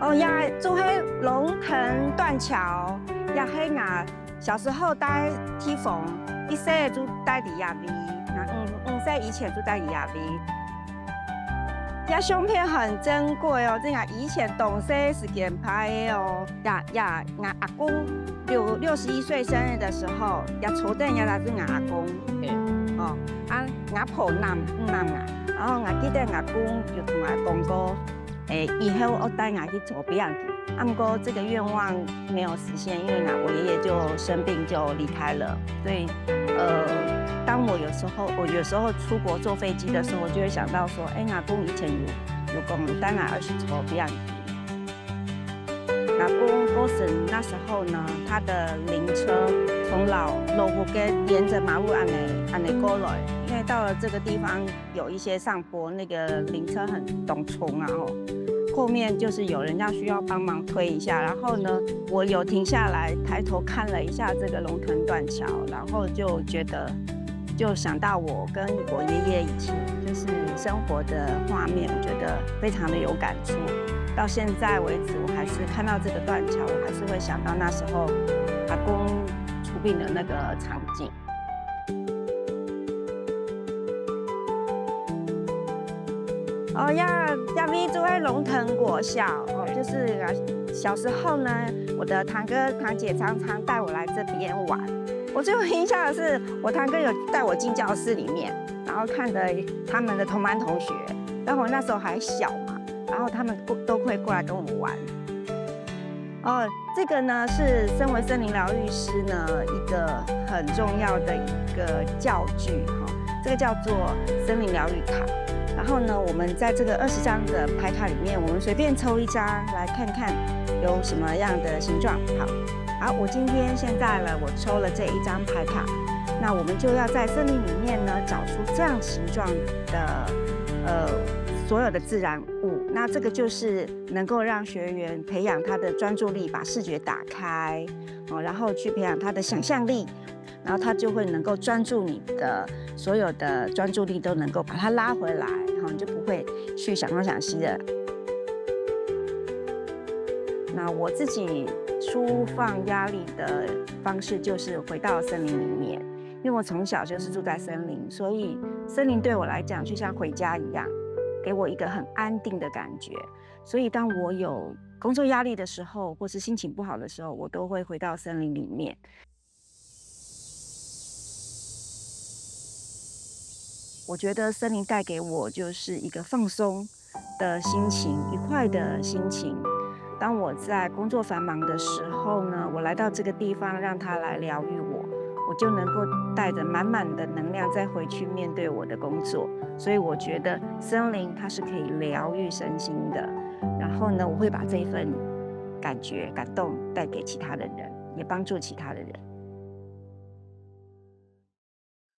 哦呀，做迄龙腾断桥，呀迄我小时候待梯房，一岁就待伫遐边，那5岁以前就待伫遐边。呀，相片很珍贵哦，这样以前东西时间拍的哦。我阿公61岁生日的时候，呀抽灯呀来是我阿公，哦，我婆男啊，然后我记得阿公就同我讲过。以后我带我去做别样子，不过这个愿望没有实现，因为我爷爷就生病就离开了，所以当我有时候出国坐飞机的时候，我就会想到说，阿公以前有讲带我去做别样子。阿公过世那时候呢，他的灵车从老虎给沿着马路按内过来，因为到了这个地方有一些上坡，那个灵车很陡冲啊后面就是有人需要帮忙推一下，然后呢，我有停下来抬头看了一下这个龙腾断桥，然后就想到我跟我爷爷以前就是生活的画面，我觉得非常的有感触。到现在为止，我还是看到这个断桥，我还是会想到那时候阿公出殡的那个场景。哦呀，咪住在龙腾国小哦，就是小时候呢，我的堂哥堂姐常常带我来这边玩。我最有印象的是，我堂哥有带我进教室里面，然后看着他们的同班同学，然后我那时候还小嘛，然后他们都会过来跟我玩。哦，这个呢是身为森林疗愈师呢一个很重要的一个教具哈，这个叫做森林疗愈卡。然后呢，我们在这个20张的牌卡里面，我们随便抽一张来看看有什么样的形状。好，我今天现在呢，我抽了这一张牌卡，那我们就要在森林里面呢找出这样形状的所有的自然物。那这个就是能够让学员培养他的专注力，把视觉打开，然后去培养他的想象力。然后他就会能够专注你的所有的专注力，都能够把它拉回来，你就不会去想东想西的。那我自己抒放压力的方式就是回到森林里面，因为我从小就是住在森林，所以森林对我来讲就像回家一样，给我一个很安定的感觉。所以当我有工作压力的时候，或是心情不好的时候，我都会回到森林里面。我觉得森林带给我就是一个放松的心情，愉快的心情。当我在工作繁忙的时候呢，我来到这个地方，让它来疗愈我，我就能够带着满满的能量再回去面对我的工作。所以我觉得森林它是可以疗愈身心的。然后呢，我会把这一份感觉、感动带给其他的人，也帮助其他的人。